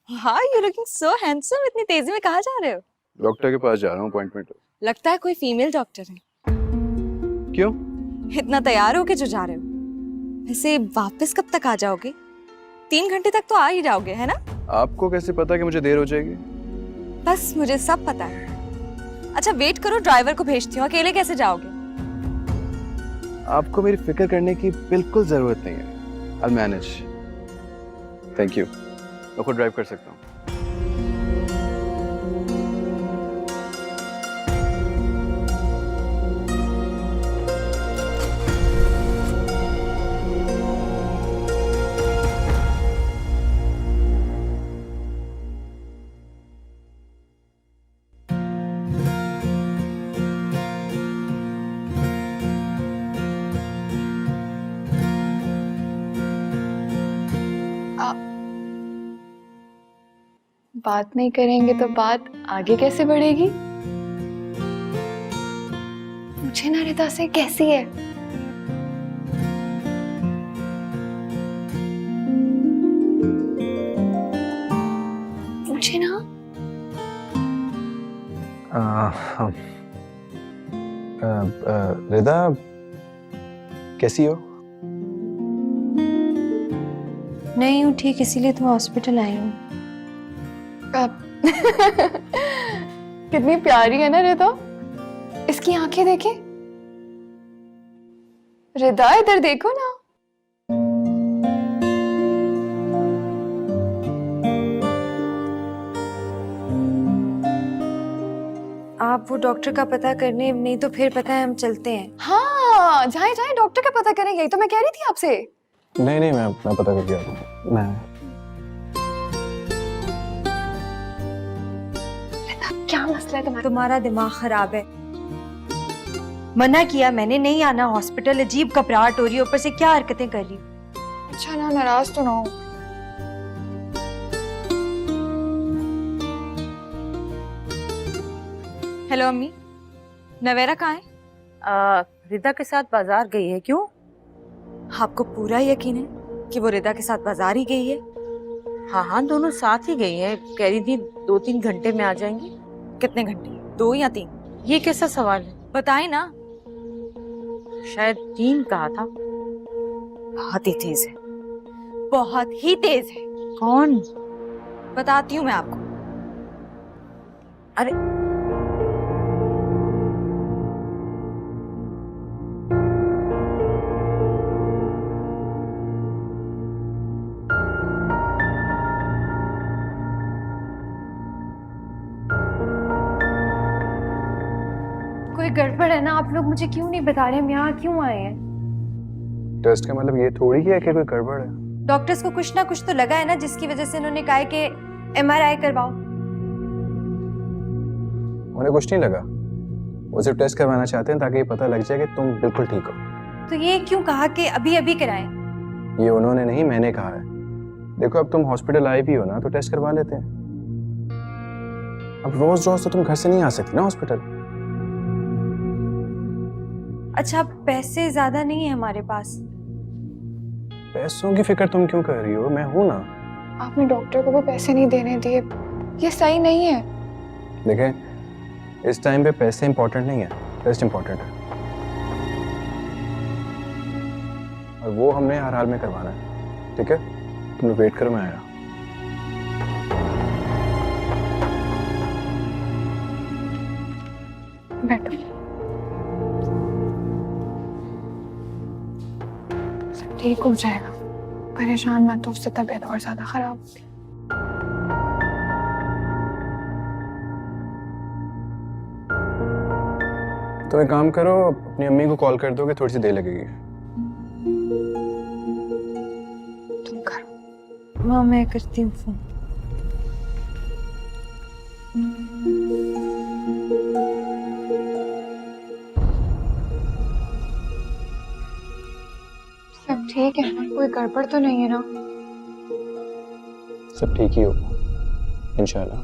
हाँ, you looking so handsome. इतनी तेजी में कहाँ जा रहे हो? डॉक्टर के पास जा रहा हूँ, अपॉइंटमेंट। लगता है कोई फीमेल डॉक्टर है। क्यों? इतना तैयार होके जो जा रहे हो। वैसे वापस कब तक आ जाओगे? 3 घंटे तक तो आ ही जाओगे, है ना? आपको कैसे पता कि मुझे देर हो जाएगी? बस मुझे सब पता है। अच्छा वेट करो, ड्राइवर को भेजती हूँ। अकेले कैसे जाओगे? आपको मेरी फिक्र करने की बिल्कुल जरूरत नहीं है। I'll manage. Thank you. मैं खुद ड्राइव कर सकता हूँ। बात नहीं करेंगे तो बात आगे कैसे बढ़ेगी? पूछे ना रिता से कैसी है। पूछे ना। रिदा कैसी हो? नहीं हूँ ठीक, इसीलिए तो हॉस्पिटल आई हूँ। कितनी प्यारी है ना रिदा। इसकी आंखें देखे। रिदा इधर देखो ना। आप वो डॉक्टर का पता करने, नहीं तो फिर पता है हम चलते हैं। हाँ जाए जाए, डॉक्टर का पता करें। यही तो मैं कह रही थी आपसे। नहीं नहीं, मैं पता करके आता हूँ। मैं क्या मसला है तुम्हारा दिमाग खराब है। मना किया मैंने, नहीं आना हॉस्पिटल। अजीब घबराहट हो रही है, ऊपर से क्या हरकतें कर रही हो। अच्छा ना, नाराज तो ना हो। हेलो अम्मी, नवेरा कहाँ है? रिदा के साथ बाजार गई है। क्यों? आपको पूरा यकीन है कि वो रिदा के साथ बाजार ही गई है? हाँ हाँ, दोनों साथ ही गई है। कह रही थी 2-3 घंटे में आ जाएंगी। कितने घंटे, 2 या 3? ये कैसा सवाल है? बताए ना। शायद 3 कहा था। बहुत ही तेज है, बहुत ही तेज है। कौन? बताती हूँ मैं आपको। अरे कोई गड़बड़ है ना? आप लोग मुझे क्यों नहीं बता रहे? हम यहाँ क्यों आए हैं? टेस्ट का मतलब ये थोड़ी है कि कोई गड़बड़ है। डॉक्टर्स को कुछ ना कुछ तो लगा है ना, जिसकी वजह से उन्होंने कहा है कि MRI करवाओ। उन्हें कुछ नहीं लगा। वो सिर्फ टेस्ट करवाना चाहते हैं ताकि ये पता लग जाए कि तुम बिल्कुल ठीक हो। तो ये क्यों कहा कि अभी अभी कराएं? ये उन्होंने नहीं, मैंने कहा है। देखो अब तुम हॉस्पिटल आए भी हो ना, तो टेस्ट करवा लेते हैं। अब रोज रोज तो तुम घर से नहीं आ सकती ना हॉस्पिटल। अच्छा पैसे ज्यादा नहीं है हमारे पास। पैसों की फिक्र तुम क्यों कर रही हो? मैं हूं ना। आपने डॉक्टर को भी पैसे नहीं देने दिए। ये सही नहीं है। देखें, इस टाइम पे पैसे इंपॉर्टेंट नहीं है, टेस्ट इंपॉर्टेंट है। और वो हमने हर हाल में करवाना है। ठीक है, तुम वेट करो, मैं आया। बैठो। सब ठीक हो जाएगा। परेशान मत हो, उससे तबीयत और ज्यादा खराब होगी। तो एक काम करो, अपनी अम्मी को कॉल कर दो कि थोड़ी सी देर लगेगी। तुम करो। हाँ मैं करती हूँ फोन। सब ठीक है ना? कोई गड़बड़ तो नहीं है ना? सब ठीक ही होगा इंशाल्लाह।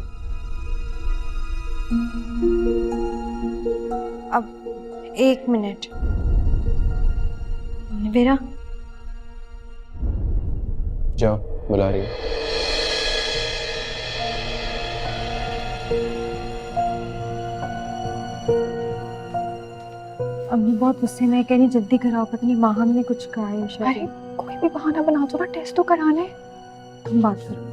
अब 1 मिनट। नवेरा जाओ, बुला रही है। अम्मी बहुत गुस्से में है, कह रही जल्दी कराओ, पता नहीं माँ हमने कुछ कहा है अरे शायद। कोई भी बहाना बना दो ना, टेस्ट तो कराने। तुम बात करो।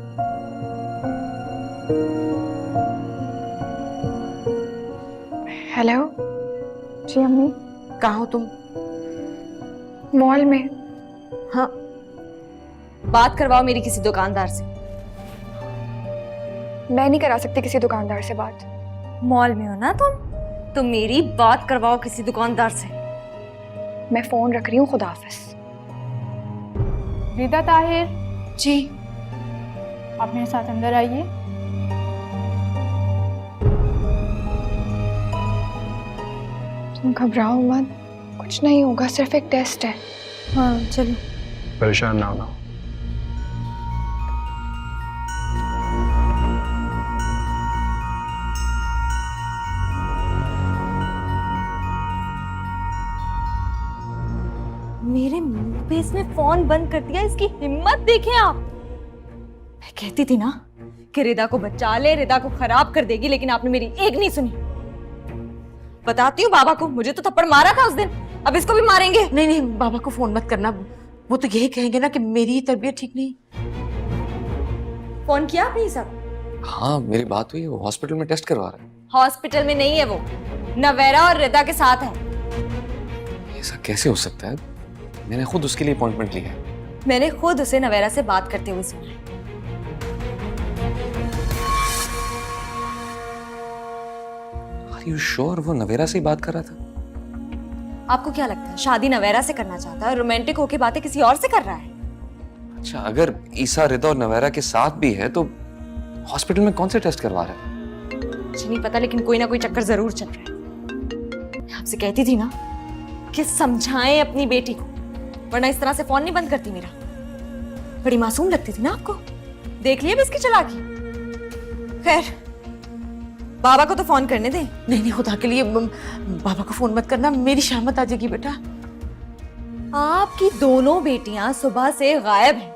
हेलो जी अम्मी। कहाँ हो तुम? मॉल में। हाँ, बात करवाओ मेरी किसी दुकानदार से। मैं नहीं करा सकती किसी दुकानदार से बात। मॉल में हो ना तुम, तो मेरी बात करवाओ किसी दुकानदार से। मैं फोन रख रही हूँ, खुदा हाफिज। रिदा ताहिर, जी आप मेरे साथ अंदर आइए। तुम घबराओ मत, कुछ नहीं होगा, सिर्फ एक टेस्ट है। हाँ चलो। परेशान ना होना। मेरे मुंह पे इसने फोन बंद कर दिया, इसकी हिम्मत देखें आप। मैं कहती थी ना कि रिदा को बचा ले, रिदा को खराब कर देगी, लेकिन आपने मेरी एक नहीं सुनी। बताती हूँ बाबा को, मुझे तो थप्पड़ मारा था उस दिन, अब इसको भी मारेंगे। नहीं नहीं, बाबा को फोन मत करना, वो तो यही कहेंगे ना कि मेरी तबीयत ठीक नहीं। फोन किया आपने ये सब? हाँ मेरी बात हुई, वो हॉस्पिटल में टेस्ट करवा रहे हैं। हॉस्पिटल में नहीं है वो, नवेरा और रिदा के साथ है। ऐसा कैसे हो सकता है? मैंने खुद उसके लिए अपॉइंटमेंट लिया है। मैंने खुद उसे नवेरा से बात करते हुए सुना है। Are you sure वो नवेरा से ही बात कर रहा था? आपको क्या लगता है शादी नवेरा से करना चाहता है और रोमांटिक होके बातें किसी और से कर रहा है? अच्छा, अगर ईसा, रिदा और नवेरा के साथ भी है तो हॉस्पिटल में कौन से टेस्ट करवा रहा है? मुझे नहीं पता, लेकिन कोई ना कोई चक्कर जरूर चल रहा है। मैं आपसे कहती थी ना कि समझाएं अपनी बेटी को, वरना इस तरह से फोन नहीं बंद करती मेरा। बड़ी मासूम लगती थी ना आपको, देख लिया इसकी चालाकी। खैर, बाबा को तो फोन करने दे। नहीं नहीं, खुदा के लिए बाबा को फोन मत करना, मेरी शामत आ जाएगी बेटा। आपकी दोनों बेटियां सुबह से गायब हैं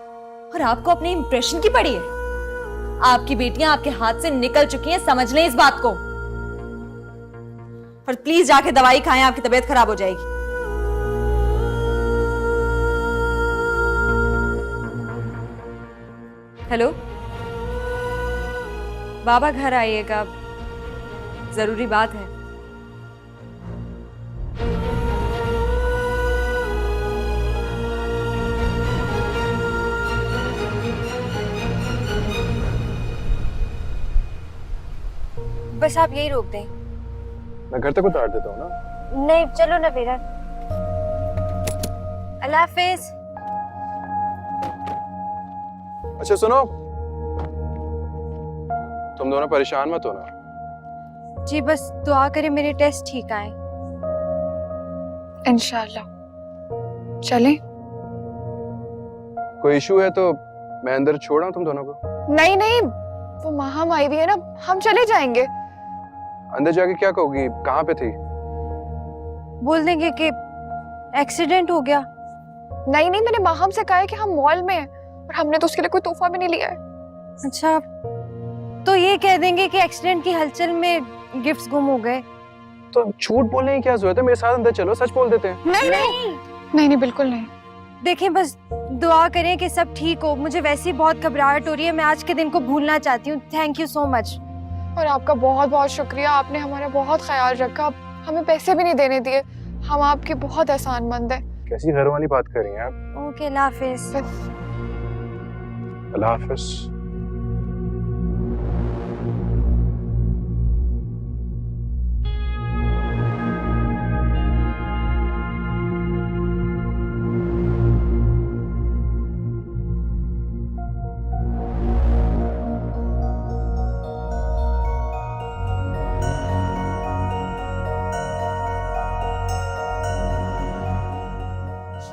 और आपको अपने इंप्रेशन की पड़ी है। आपकी बेटियां आपके हाथ से निकल चुकी हैं, समझ लें इस बात को। और प्लीज जाके दवाई खाएं, आपकी तबीयत खराब हो जाएगी। हेलो, बाबा घर आइएगा, जरूरी बात है। बस आप यही रोक दें। मैं घर तक उतार देता हूँ ना। नहीं चलो ना बेरा। अल्लाह हाफिज। अच्छा सुनो, तुम दोनों परेशान मत हो ना। जी बस दुआ करें मेरे टेस्ट ठीक आए। इंशाल्लाह। चलें? कोई इशू है तो मैं अंदर छोड़ आऊं तुम दोनों को? नहीं नहीं, वो माहम आई हुई है ना, हम चले जाएंगे। अंदर जाके क्या कहोगी, कहाँ पे थी? बोल देंगे कि एक्सीडेंट हो गया। नहीं नहीं, मैंने माहम से कहा है कि हम मॉल में हैं और हमने तो उसके लिए कोई तोहफा भी नहीं लिया है। अच्छा, तो ये कह देंगे कि एक्सीडेंट की हलचल में गिफ्ट्स गुम हो गए। तो झूठ बोलने की क्या जरूरत है, मेरे साथ अंदर चलो, सच बोल देते हैं। नहीं नहीं नहीं नहीं, बिल्कुल नहीं। देखें, बस दुआ करें कि सब ठीक हो। मुझे वैसे ही बहुत घबराहट हो रही है, मैं आज के दिन को भूलना चाहती हूँ। Thank you so much. और आपका बहुत बहुत शुक्रिया, आपने हमारा बहुत ख्याल रखा, हमें पैसे भी नहीं देने दिए। हम आपके बहुत एहसानमंद हैं। कैसी घर वाली बात कर रही हैं आप? ओके, अल्लाह हाफिज। अल्लाह हाफिज।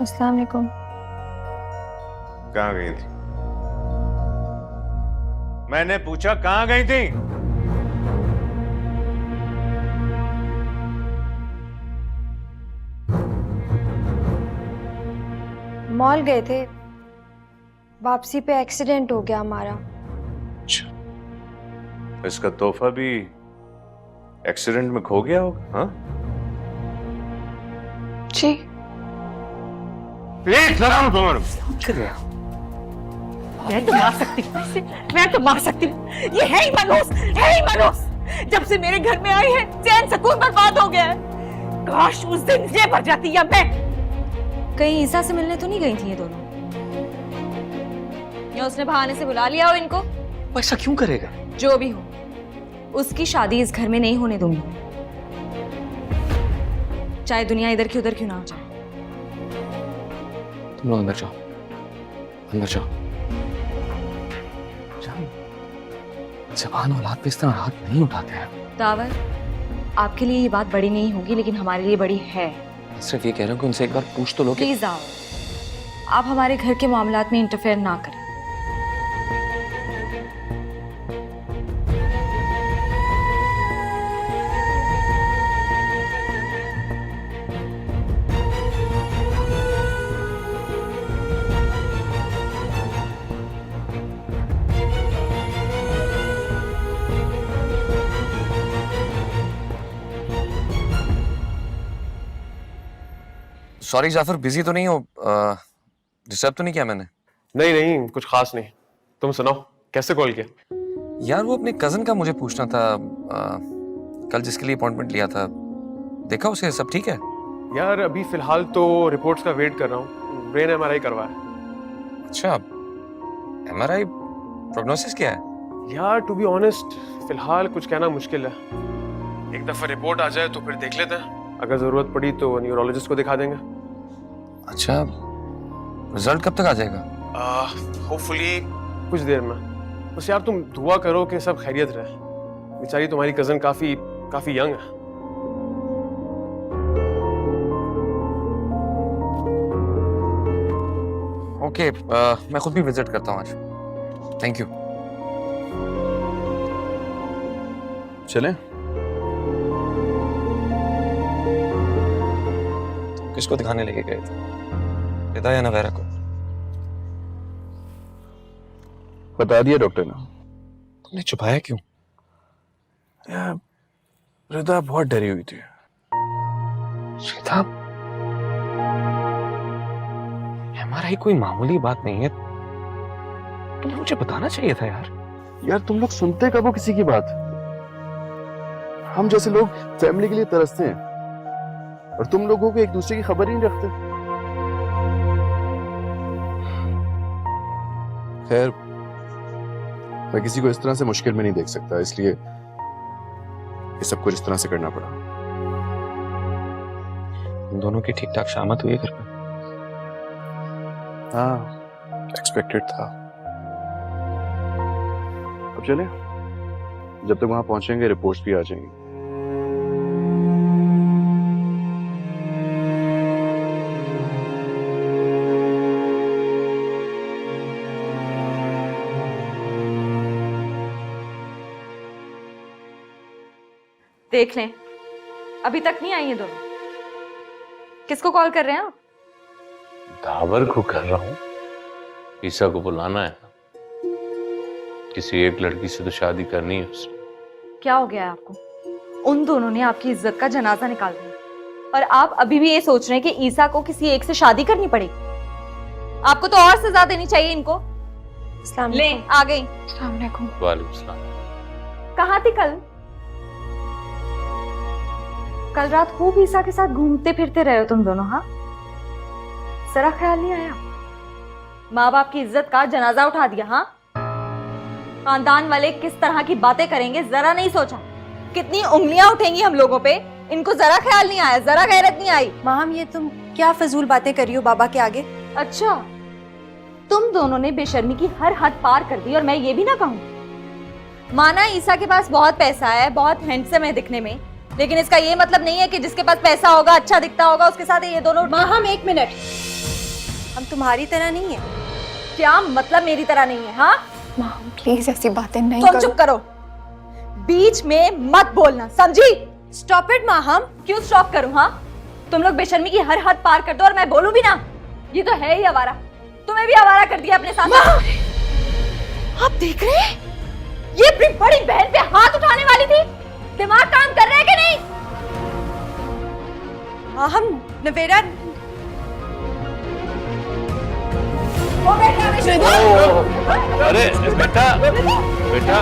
अस्सलाम वालेकुम। कहाँ गई थी? मैंने पूछा कहाँ गई थी? मॉल गए थे, वापसी पे एक्सीडेंट हो गया हमारा। अच्छा, इसका तोहफा भी एक्सीडेंट में खो गया होगा? हाँ, जी प्लीज लगाओ तुम्हारे मैं तो मार सकती हूँ इसे, मैं तो मार सकती हूँ। ये है ही मनोज, है ही मनोज। जब से मेरे घर में आई है चैन सुकून बर्बाद हो गया है। काश उस दिन ये भर जाती या मैं। कहीं ईसा से मिलने तो नहीं गई थी ये दोनों? या उसने बहाने से बुला लिया हो इनको? वो ऐसा क्यों करेगा? जो भी हो, उसकी शादी इस घर में नहीं होने दूंगी, चाहे दुनिया इधर की उधर क्यों ना हो जाए। तुम लोग अंदर जाओ, अंदर जाओ। जवान औलाद पे इस तरह हाथ नहीं उठाते हैं। दावर, आपके लिए ये बात बड़ी नहीं होगी, लेकिन हमारे लिए बड़ी है। सिर्फ ये कह रहा हूँ कि उनसे एक बार पूछ तो लो कि प्लीज दावर, आप हमारे घर के मामलात में इंटरफेयर ना करें। सॉरी जाफर, बिजी तो नहीं हो? डिस्टर्ब तो नहीं किया मैंने? नहीं नहीं, कुछ खास नहीं। तुम सुनाओ, कैसे कॉल किया? यार वो अपने कजन का मुझे पूछना था। कल जिसके लिए अपॉइंटमेंट लिया था, देखा उसे? सब ठीक है? यार अभी फिलहाल तो रिपोर्ट्स का वेट कर रहा हूँ। ब्रेन एमआरआई करवाया। अच्छा, एमआरआई प्रोग्नोसिस क्या है? यार टू बी ऑनेस्ट, फिलहाल कुछ कहना मुश्किल है। एक दफा रिपोर्ट आ जाए तो फिर देख लेते हैं। अगर जरूरत पड़ी तो न्यूरोलॉजिस्ट को दिखा देंगे। अच्छा, रिजल्ट कब तक आ जाएगा? होपफुली कुछ देर में। बस यार तुम दुआ करो कि सब खैरियत रहे। बेचारी तुम्हारी कजन काफी यंग है। ओके, मैं खुद भी विजिट करता हूँ आज। Thank you. चलें? किसको दिखाने लेके गए थे? रिदा या नवेरा को? बता दिया डॉक्टर ने। तुमने छुपाया क्यों? यार रिदा बहुत डरी हुई थी। रिदा, एमआरआई कोई मामूली बात नहीं है। तुम्हें मुझे बताना चाहिए था यार। यार तुम लोग सुनते कब हो किसी की बात? हम जैसे लोग फैमिली के लिए तरसते हैं और तुम लोगों को एक दूसरे की खबर ही नहीं रखते। खैर, मैं किसी को इस तरह से मुश्किल में नहीं देख सकता, इसलिए ये सब कुछ इस तरह से करना पड़ा। हम दोनों की ठीक ठाक शामत हुई है घर पे? हाँ, एक्सपेक्टेड था। अब चले? जब तक वहां पहुंचेंगे रिपोर्ट्स भी आ जाएंगी। देख लें, अभी तक नहीं आई ये दोनों। किसको कॉल कर रहे हैं आप? दावर को कर रहा हूँ। ईसा को बुलाना है। किसी एक लड़की से तो शादी करनी है उसने। क्या हो गया है आपको? उन दोनों ने आपकी इज्जत का जनाजा निकाल दिया और आप अभी भी ये सोच रहे हैं कि ईसा को किसी एक से शादी करनी पड़ेगी। आपको तो और सजा देनी चाहिए इनको। ले, आ गई। अस्सलाम वालेकुम। वालेकुम सलाम। कहाँ थी कल? कल रात खूब ईसा के साथ घूमते फिरते रहे हो तुम दोनों। हाँ, जरा ख्याल नहीं आया? माँ बाप की इज्जत का जनाजा उठा दिया। हाँ, खानदान वाले किस तरह की बातें करेंगे जरा नहीं सोचा? कितनी उंगलियां उठेंगी हम लोगों पे, इनको जरा ख्याल नहीं आया, जरा गैरत नहीं आई। माम, ये तुम क्या फजूल बातें कर रही हो बाबा के आगे? अच्छा, तुम दोनों ने बेशर्मी की हर हद पार कर दी और मैं ये भी ना कहूँ। माना ईसा के पास बहुत पैसा है, बहुत हैंडसम है दिखने में, लेकिन इसका ये मतलब नहीं है कि जिसके पास पैसा होगा, अच्छा दिखता होगा, उसके साथ ये दोनों। माम, एक मिनट, हम तुम्हारी तरह नहीं है। क्या मतलब मेरी तरह नहीं है? हाँ, माम प्लीज ऐसी बातें नहीं तुम करो। चुप करो, बीच में मत बोलना, समझी? स्टॉप इट माम। क्यों स्टॉप करूं? हाँ, तुम लोग बेशर्मी की हर हद पार कर दो और मैं बोलूं भी ना। ये तो है ही आवारा। तुम्हें भी आवारा कर दिया अपने साथ। आप देख रहे हैं, ये अपनी बड़ी बहन पे हाथ उठाने वाली थी। दिमाग काम कर रहा है कि नहीं? माम, नवेरा अरे बेटा बेटा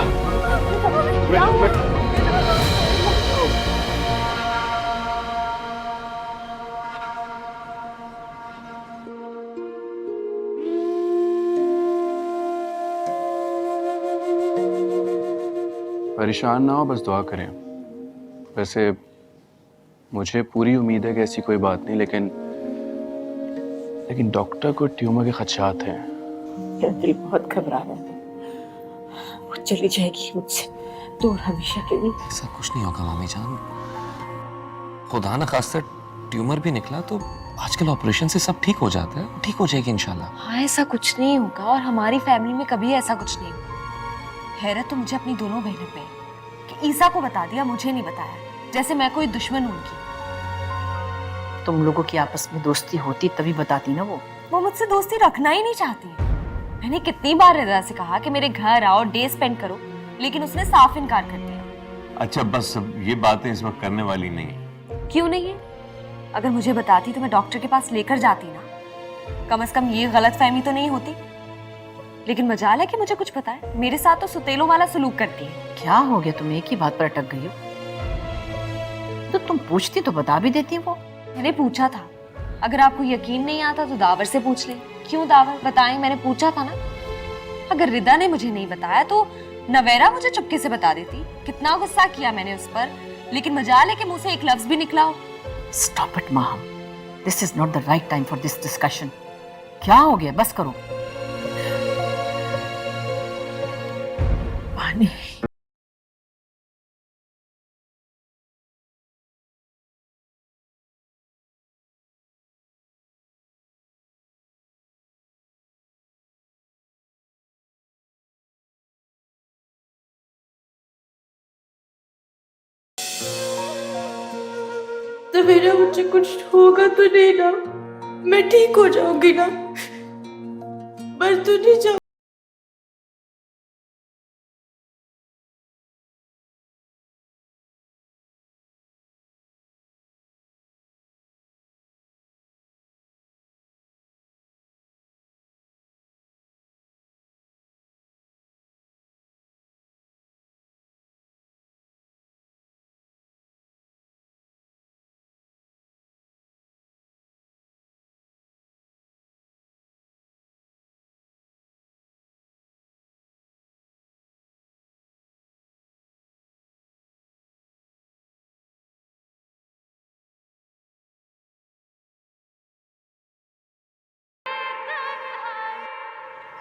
परेशान ना हो, बस दुआ करें। वैसे मुझे पूरी उम्मीद है कि ऐसी कोई बात नहीं, लेकिन डॉक्टर को ट्यूमर के खदशात हैं। मेरा दिल बहुत घबरा रहा है। वो चली जाएगी मुझसे दूर हमेशा के लिए। ऐसा कुछ नहीं होगा मामी जान, खुदा न खास्ता ट्यूमर भी निकला तो आजकल ऑपरेशन से सब ठीक हो जाता है, ठीक हो जाएगी इंशाल्लाह। हाँ, ऐसा कुछ नहीं होगा और हमारी फैमिली में कभी ऐसा कुछ नहीं हुआ। हैरत तो मुझे अपनी दोनों बहनों पे है कि ईसा को बता दिया, मुझे नहीं बताया, जैसे मैं कोई दुश्मन हूं उनकी। तुम लोगों की आपस में दोस्ती होती तभी बताती ना वो मुझसे दोस्ती रखना ही नहीं चाहती। मैंने कितनी बार रिदा से कहा कि मेरे घर आओ, डे स्पेंड करो, लेकिन उसने साफ इनकार कर दिया। अच्छा बस ये बातें इस वक्त करने वाली नहीं है। क्यों नहीं है? अगर मुझे बताती तो मैं डॉक्टर के पास लेकर जाती ना, कम से कम ये गलतफहमी तो नहीं होती। लेकिन मजाल है कि मुझे कुछ पता है, मेरे साथ तो सुतेलों वाला सलूक करती है। क्या हो गया, तुम एक ही बात पर अटक गई हो? तो तुम पूछती तो बता भी देती वो। मैंने पूछा था, अगर आपको यकीन नहीं आता तो दावर से पूछ ले। क्यों दावर? बताएं, मैंने पूछा था ना। अगर रिदा ने मुझे नहीं बताया तो नवेरा मुझे चुपके से बता देती। कितना गुस्सा किया मैंने उस पर, लेकिन मजाल है कि मुंह से एक लफ्ज भी निकला हो। Stop it Maham, this is not the right time for this discussion. क्या हो गया, बस करो। पानी। तो मेरा मुझे कुछ होगा तो नहीं ना, मैं ठीक हो जाऊंगी ना, बस तू नहीं जा।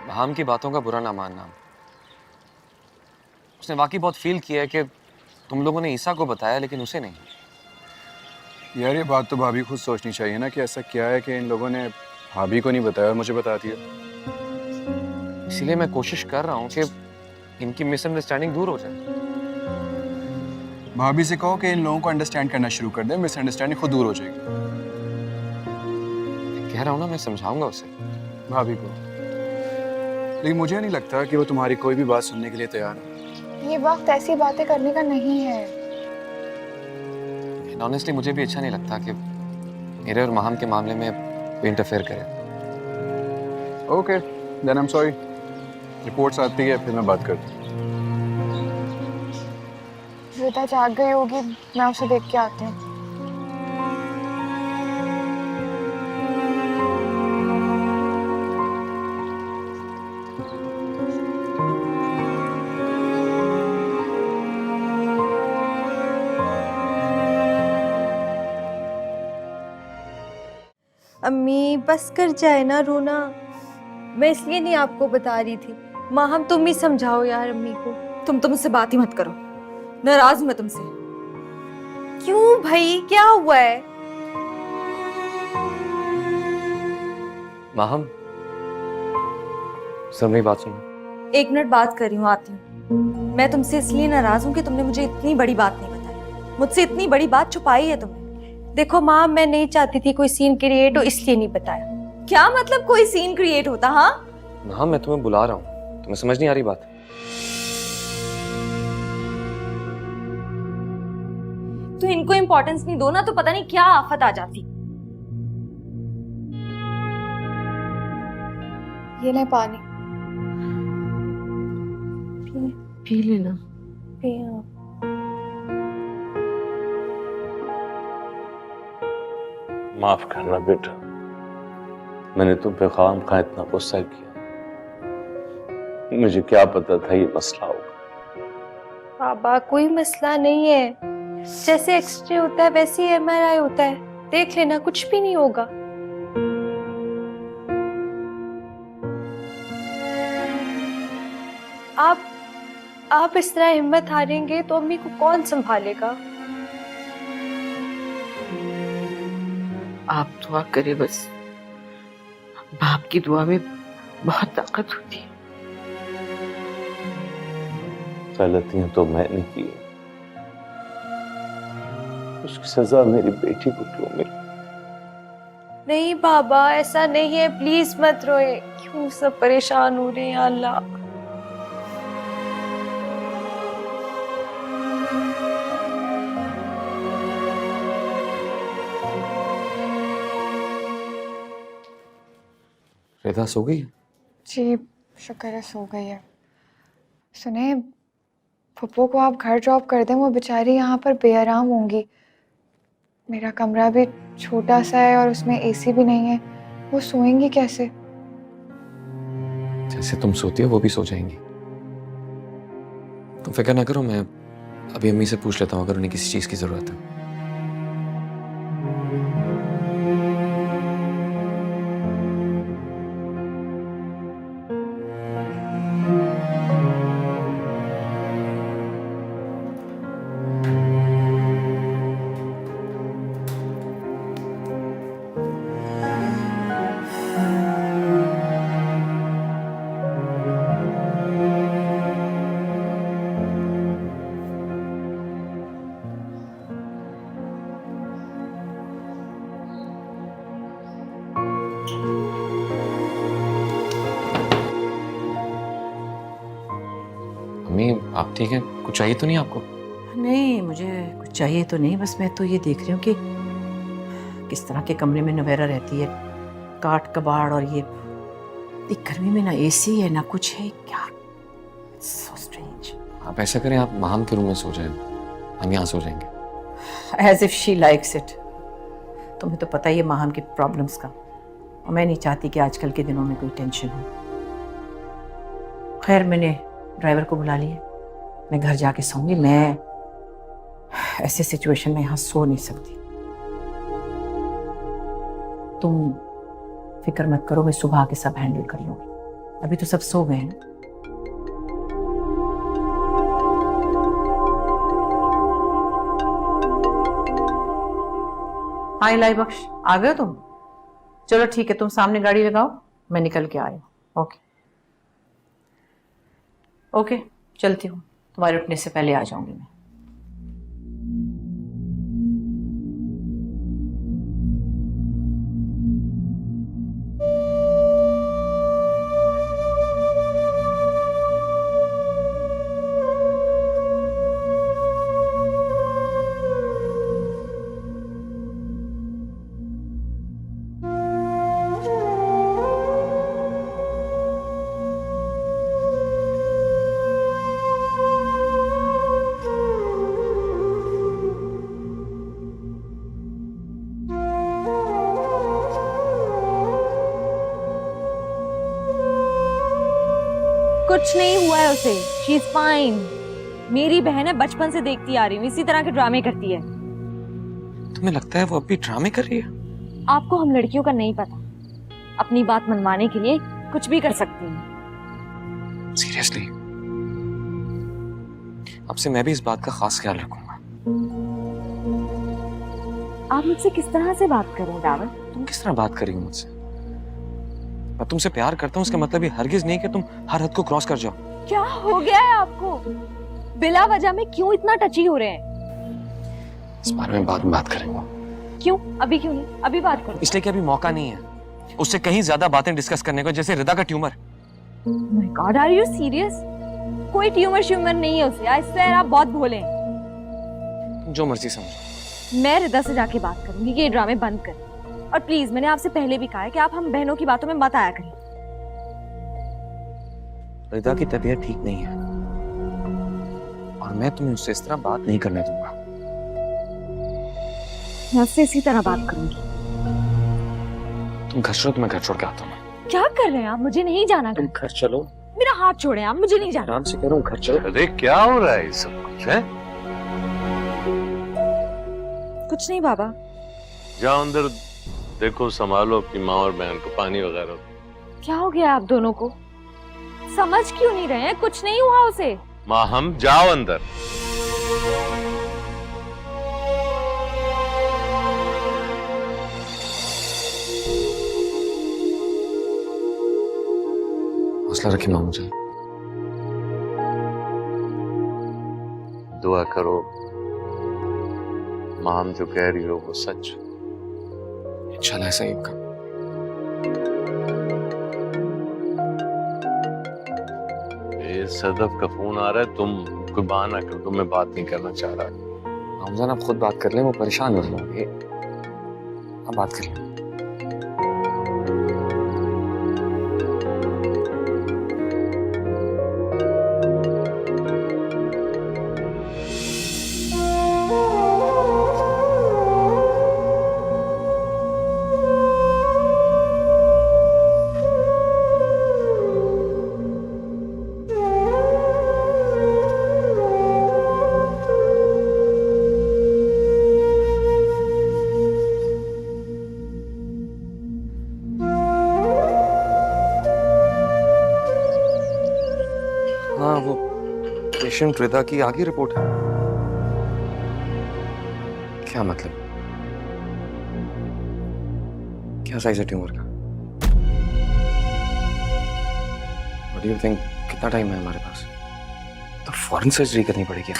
भाम की बातों का बुरा ना मानना। उसने वाकई बहुत फील किया है कि तुम लोगों ने ईसा को बताया लेकिन उसे नहीं। यार ये बात तो भाभी खुद सोचनी चाहिए ना कि ऐसा क्या है कि इन लोगों ने भाभी को नहीं बताया और मुझे बता दिया। इसीलिए मैं कोशिश कर रहा हूँ कि इनकी मिसअंडरस्टैंडिंग दूर हो जाए। भाभी से कहो कि इन लोगों को अंडरस्टैंड करना शुरू कर दें, मिसअंडरस्टैंडिंग खुद दूर हो जाएगी। कह रहा हूँ ना, मैं समझाऊंगा उसे, भाभी को। लेकिन मुझे नहीं लगता कि वो तुम्हारी कोई भी बात सुनने के लिए तैयार है। ये वक्त ऐसी बातें करने का नहीं है। ऑनेस्टली मुझे भी अच्छा नहीं लगता कि मेरे और माहम के मामले में कोई इंटरफेयर करे। Okay, then I am sorry. Reports आती है फिर मैं बात करता हूँ। रिदा जाग गई होगी, मैं उसे देख के आती हूँ। अम्मी बस कर जाए ना रोना, मैं इसलिए नहीं आपको बता रही थी। माँ हम तुम ही समझाओ यार अम्मी को। तुम तो मुझसे बात ही मत करो, नाराज हूं मैं तुमसे। क्यों भाई, क्या हुआ है? माहम सब मेरी बात सुनो। 1 मिनट बात कर रही हूँ, आती हूँ। मैं तुमसे इसलिए नाराज हूँ कि तुमने मुझे इतनी बड़ी बात नहीं बताई, मुझसे इतनी बड़ी बात छुपाई है तुमने। देखो माँ, मैं नहीं चाहती थी कोई सीन क्रिएट हो, इसलिए नहीं बताया। क्या मतलब कोई सीन क्रिएट होता? हाँ माहम मैं तुम्हें बुला रहा हूँ, तुम्हें समझ नहीं आ रही बात? तो इनको इम्पोर्टेंस नहीं दो ना, तो पता नहीं क्या आफत आ जाती। ये लें पानी। पी लेना। पिए आप। माफ करना बेटा, मैंने तुम पे खामखा इतना गुस्सा किया। मुझे क्या पता था ये मसला होगा। बाबा कोई मसला नहीं है, जैसे एक्सरे होता है वैसे ही एमआरआई होता है, देख लेना कुछ भी नहीं होगा। आप इस तरह हिम्मत हारेंगे तो अम्मी को कौन संभालेगा? आप दुआ करे बस, बाप की दुआ में बहुत ताकत होती है। गलतियां तो मैंने की, उसकी सजा मेरी बेटी को क्यों मिली? नहीं बाबा ऐसा नहीं है, प्लीज मत रोए। क्यों सब परेशान हो रहे हैं अल्लाह। रिदा सो गई? जी शुक्र है सो गई है। सुने, फुप्पो को आप घर ड्रॉप कर दें, वो बेचारी यहाँ पर बेआराम होंगी। मेरा कमरा भी छोटा सा है और उसमें एसी भी नहीं है, वो सोएंगी कैसे? जैसे तुम सोती हो वो भी सो जाएंगी। तुम फिक्र ना करो, मैं अभी अम्मी से पूछ लेता हूँ अगर उन्हें किसी चीज की जरूरत है। अम्मी आप ठीक हैं? कुछ चाहिए तो नहीं आपको? नहीं, मुझे कुछ चाहिए तो नहीं, बस मैं तो ये देख रही हूँ कि किस तरह के कमरे में नवेरा रहती है, काट कबाड़, और ये गर्मी में ना एसी है ना कुछ है, क्या so strange। आप ऐसा करें, आप माम के रूम में सो जाएं, हम यहाँ सो जाएंगे। As if she likes it। तुम्हें तो पता ही है माहम की प्रॉब्लम्स का, और मैं नहीं चाहती कि आजकल के दिनों में कोई टेंशन हो। खैर मैंने ड्राइवर को बुला लिया, मैं घर जाके सोऊंगी। मैं ऐसे सिचुएशन में यहाँ सो नहीं सकती। तुम फिक्र मत करो, मैं सुबह आके सब हैंडल कर लूंगी। अभी तो सब सो गए हैं। हाय लाई बख्श, आ गए हो तुम? चलो ठीक है, तुम सामने गाड़ी लगाओ, मैं निकल के आ रही हूँ। ओके ओके, चलती हूँ, तुम्हारे उठने से पहले आ जाऊंगी मैं। कुछ नहीं हुआ है उसे, शी इज फाइन। मेरी बहन है, बचपन से देखती आ रही हूँ, इसी तरह के ड्रामे करती है। तुम्हें लगता है वो अभी ड्रामे कर रही है? आपको हम लड़कियों का नहीं पता, अपनी बात मनवाने के लिए कुछ भी कर सकती हैं। सीरियसली? अब से मैं भी इस बात का खास ख्याल रखूंगा। आप मुझसे किस तरह से बात कर रहे हैं दावत? तुम किस तरह बात कर रही हो मुझसे? मैं तुमसे प्यार करता हूँ, इसका मतलब ये हरगिज नहीं कि तुम हर हद को क्रॉस कर जाओ। क्या हो गया है आपको? बिला वजह में क्यों इतना टची हो रहे हैं? इस बारे में बाद में बात करेंगे। क्यों? अभी क्यों नहीं? अभी बात करो। इसलिए कि अभी मौका नहीं है उससे कहीं ज्यादा बातें डिस्कस करने को, जैसे रिदा का tumour. My god, are you serious? कोई ट्यूमर श्यूमर नहीं है उसे। आई स्वेयर आप बहुत भोले हैं। तुम जो मर्जी समझो। मैं रिदा से जाके बात करूंगी कि ये ड्रामे बंद कर। और प्लीज, मैंने आपसे पहले भी कहा है कि आप हम बहनों की बातों में मत आया करें। रिदा की तबीयत ठीक नहीं है और मैं तुम्हें उससे इस तरह बात नहीं करने दूंगा। मैं उससे इसी तरह बात करूंगी। तुम घर चलो तो मैं घर छोड़ के आता हूँ। क्या कर रहे हैं आप? मुझे नहीं जाना। तुम घर चलो। मेरा हाथ छोड़े आप, मुझे नहीं जाना। आराम से करो, घर चलो। अरे क्या हो रहा है ये सब कुछ है? कुछ नहीं बाबा। जाओ अंदर देखो, संभालो अपनी माँ और बहन को, पानी वगैरह। क्या हो गया आप दोनों को? समझ क्यों नहीं रहे हैं? कुछ नहीं हुआ उसे। माँ हम जाओ अंदर। हौसला रखिए मामू जी। दुआ करो माँ हम जो कह रही हो वो सच। इंशाल्लाह ऐसा ही होगा। ये सदफ का फोन आ रहा है, तुम कोई बहाना कर दो, मैं बात नहीं करना चाह रहा। रमजान आप खुद बात कर लें, वो परेशान हो रहे होंगे। आप बात कर लें। हाँ वो पेशेंट रिदा की आगे रिपोर्ट है। क्या मतलब? क्या साइज है ट्यूमर का? What do you think? कितना टाइम है हमारे पास? तो फॉरेन सर्जरी करनी पड़ेगी।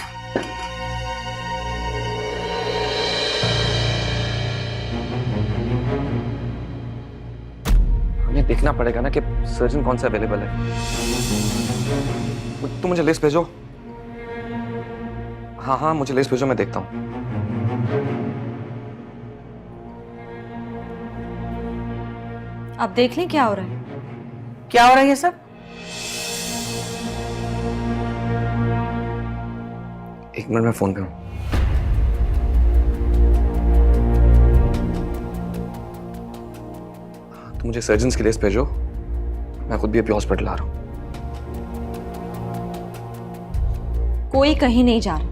हमें देखना पड़ेगा ना कि सर्जन कौन सा अवेलेबल है। तुम मुझे लिस्ट भेजो। हाँ हाँ मुझे लिस्ट भेजो, मैं देखता हूँ। आप देख लें क्या हो रहा है। क्या हो रहा है ये सब? एक मिनट में फोन पे हूँ। तुम मुझे सर्जन्स की लिस्ट भेजो, मैं खुद भी अभी हॉस्पिटल आ रहा हूँ। कोई कहीं नहीं जा रहा।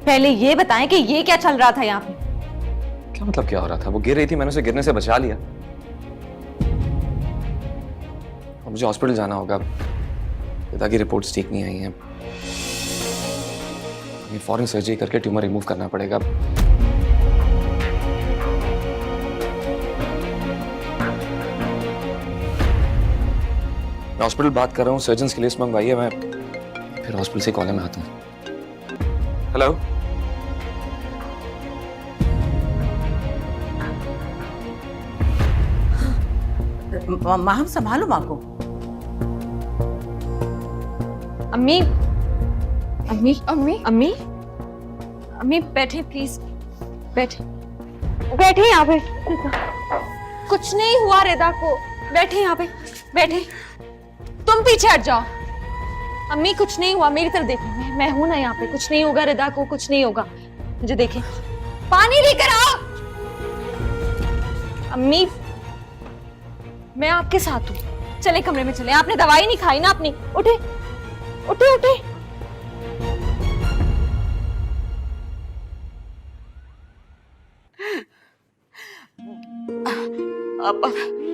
पहले ये बताएं कि ये क्या चल रहा था यहाँ पे। क्या मतलब क्या हो रहा था? वो गिर रही थी, मैंने उसे गिरने से बचा लिया। अब मुझे हॉस्पिटल जाना होगा। पिता की रिपोर्ट्स ठीक नहीं आई हैं। ये फॉरेन सर्जरी करके ट्यूमर रिमूव करना पड़ेगा। मैं हॉस्पिटल बात कर रहा हूँ, सर्जन्स की लिस्ट मंगवाई है। मैं फिर हॉस्पिटल से कॉल में आता हूँ। हेलो। माँ हम संभालो माँ को। अम्मी अम्मी अम्मी अम्मी अम्मी बैठे प्लीज, बैठे बैठे यहाँ पे। कुछ नहीं हुआ रिदा को, बैठे यहाँ पे, बैठे। तुम पीछे हट जाओ। अम्मी कुछ नहीं हुआ, मेरी तरफ देखो, मैं हूं ना यहाँ पे। कुछ नहीं होगा रिदा को, कुछ नहीं होगा। मुझे देखें। पानी लेकर आओ। अम्मी मैं आपके साथ हूँ, चले कमरे में चले। आपने दवाई नहीं खाई ना अपनी? उठे उठे उठे।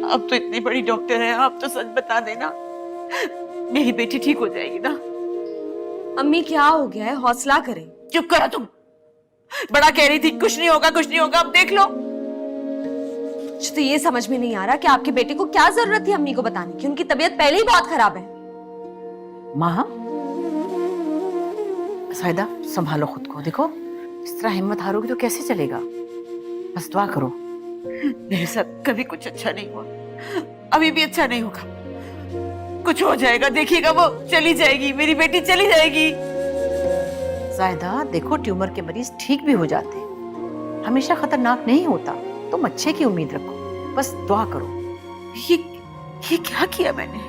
अब तो इतनी बड़ी डॉक्टर है, आप तो सच बता देना, मेरी बेटी ठीक हो जाएगी ना? अम्मी क्या हो गया है? हौसला करें। चुप करो तुम। बड़ा कह रही थी कुछ नहीं होगा कुछ नहीं होगा, अब देख लो। मुझे तो ये समझ में नहीं आ रहा कि आपके बेटे को क्या जरूरत थी अम्मी को बताने की। उनकी तबीयत पहले ही बहुत खराब है। माँ साहिदा संभालो खुद को। देखो इस तरह हिम्मत हारोगी तो कैसे चलेगा। बस दुआ करो। मेरे साथ कभी कुछ अच्छा नहीं हुआ, अभी भी अच्छा नहीं होगा। कुछ हो जाएगा, देखिएगा, वो चली जाएगी, मेरी बेटी चली जाएगी। साहिदा देखो ट्यूमर के मरीज ठीक भी हो जाते हैं, हमेशा खतरनाक नहीं होता। तुम अच्छे की उम्मीद रखो, बस दुआ करो। ये क्या किया मैंने?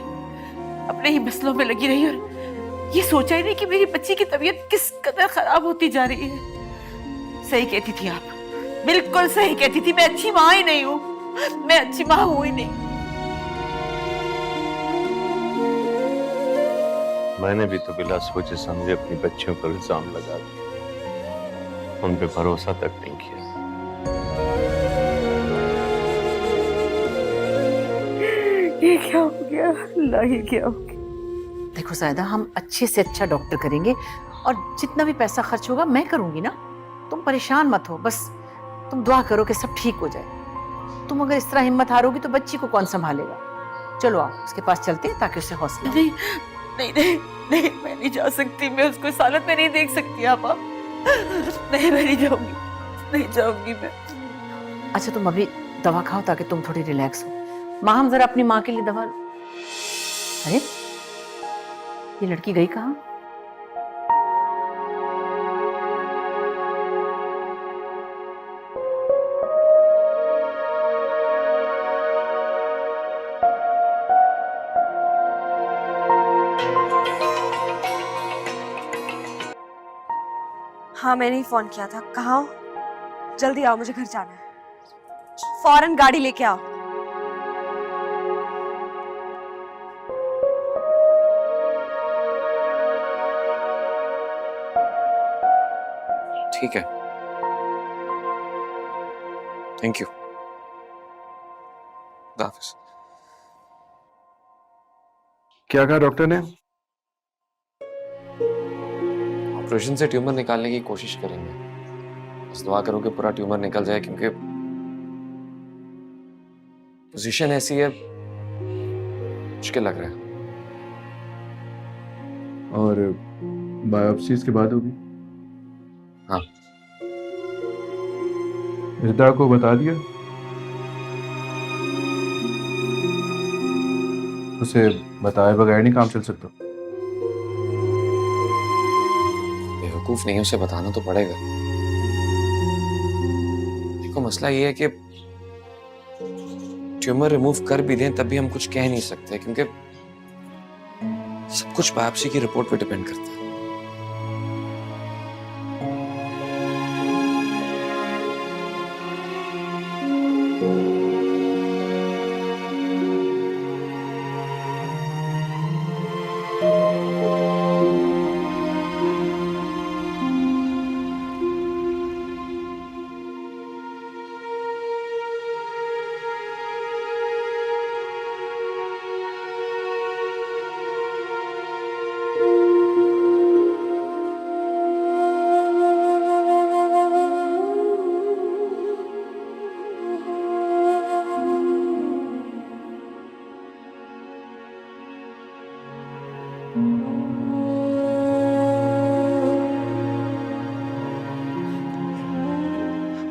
अपने ही मसलों में लगी रही और ये सोचा ही नहीं कि मेरी बच्ची की तबीयत किस कदर खराब होती जा रही है। सही कहती थी आप, बिल्कुल सही कहती थी। मैं अच्छी माँ ही नहीं हूँ, मैं अच्छी माँ हूँ ही नहीं। मैंने भी तो बिला सोचे समझे अपनी बच्चियों पर इल्जाम लगा दिया, उन पे भरोसा तक नहीं किया। ये क्या हो गया अल्लाह, ये क्या हो गया। देखो ज़ायदा, हम अच्छे से अच्छा डॉक्टर करेंगे और जितना भी पैसा खर्च होगा मैं करूंगी ना। तुम परेशान मत हो, बस तुम दुआ करो कि सब ठीक हो जाए। तुम अगर इस तरह हिम्मत हारोगी तो बच्ची को कौन संभालेगा। चलो आओ उसके पास चलते हैं ताकि उसे हौसला। नहीं नहीं नहीं नहीं, मैं नहीं जा सकती, मैं उसको इस हालत में नहीं देख सकती आप। नहीं, मैं नहीं जाऊंगी, नहीं जाऊंगी मैं। अच्छा तुम अभी दवा खाओ ताकि तुम थोड़ी रिलैक्स हो। माँ, हम जरा अपनी माँ के लिए दवा। अरे ये लड़की गई कहाँ? हाँ, मैंने ही फोन किया था। कहाँ हो? जल्दी आओ, मुझे घर जाना है। फौरन गाड़ी लेके आओ। ठीक है, थैंक यू। हाफिज। क्या कहा डॉक्टर ने? ऑपरेशन से ट्यूमर निकालने की कोशिश करेंगे। बस दुआ करो कि पूरा ट्यूमर निकल जाए, क्योंकि पोजीशन ऐसी है, मुश्किल लग रहा है। और बायोप्सी इसके बाद होगी? हाँ। रिदा को बता दिया? उसे बताए बगैर नहीं काम चल सकता। बेवकूफ नहीं है, उसे बताना तो पड़ेगा। देखो मसला ये है कि ट्यूमर रिमूव कर भी दें तब भी हम कुछ कह नहीं सकते, क्योंकि सब कुछ बायोप्सी की रिपोर्ट पे डिपेंड करता है।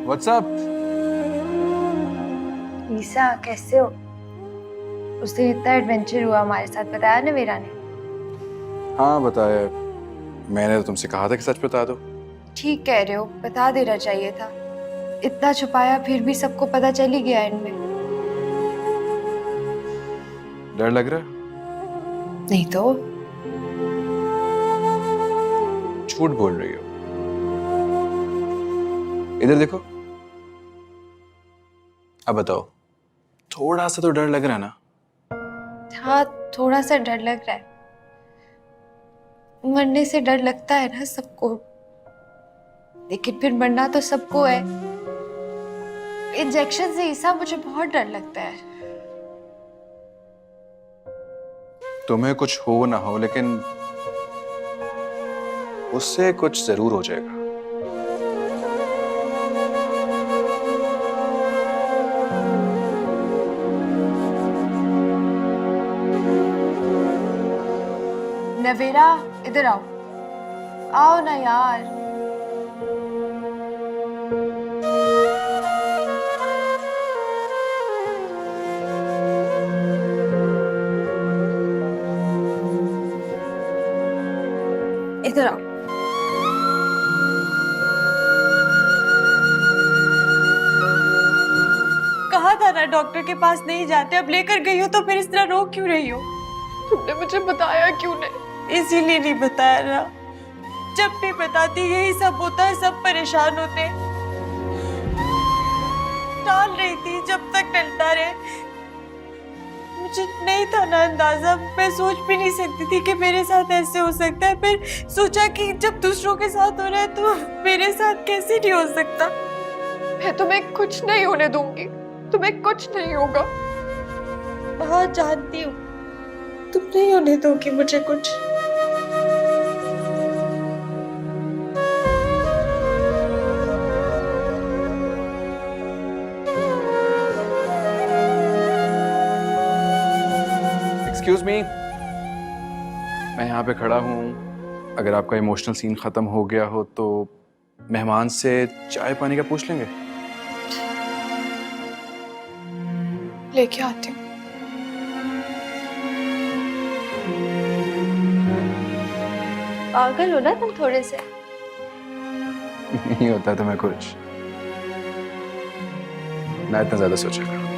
व्हाट्सअप? ईसा कैसे हो? उस दिन इतना एडवेंचर हुआ हमारे साथ, बताया ना वीरा ने। हाँ बताया। मैंने तो तुमसे कहा था कि सच बता दो। ठीक कह रहे हो, बता देना चाहिए था। इतना छुपाया फिर भी सबको पता चल ही गया इनमें। डर लग रहा है? नहीं तो। झूठ बोल रही हो। इधर देखो। अब बताओ, थोड़ा सा तो डर लग रहा है ना? हाँ, थोड़ा सा डर लग रहा है। मरने से डर लगता है ना सबको, लेकिन फिर मरना तो सबको है। इंजेक्शन से ईसा मुझे बहुत डर लगता है। तुम्हें कुछ हो ना हो, लेकिन उससे कुछ जरूर हो जाएगा। नवेरा, इधर आओ। आओ ना यार। इधर आओ। कहा था ना डॉक्टर के पास नहीं जाते, अब लेकर गई हो तो फिर इस तरह रो क्यों रही हो? तुमने मुझे बताया क्यों नहीं? इसीलिए नहीं बताया ना, जब भी बताती यही सब होता है, सब परेशान होते हैं। टाल रही थी जब तक टलता रहे। मुझे नहीं था ना अंदाजा, मैं सोच भी नहीं सकती थी कि मेरे साथ ऐसे हो सकता है। फिर सोचा कि जब दूसरों के साथ हो रहा है तो मेरे साथ कैसे नहीं हो सकता। मैं तुम्हें कुछ नहीं होने दूंगी, तुम्हें कुछ नहीं होगा। हाँ जानती हूँ, तुम नहीं होने दोगी मुझे कुछ। एक्सक्यूज मी, मैं यहाँ पे खड़ा हूँ। अगर आपका इमोशनल सीन खत्म हो गया हो तो मेहमान से चाय पानी का पूछ लेंगे। लेके आती हूँ। पागल हो ना तुम थोड़े से। नहीं होता तो मैं कुछ ना इतना ज्यादा सोचा करो।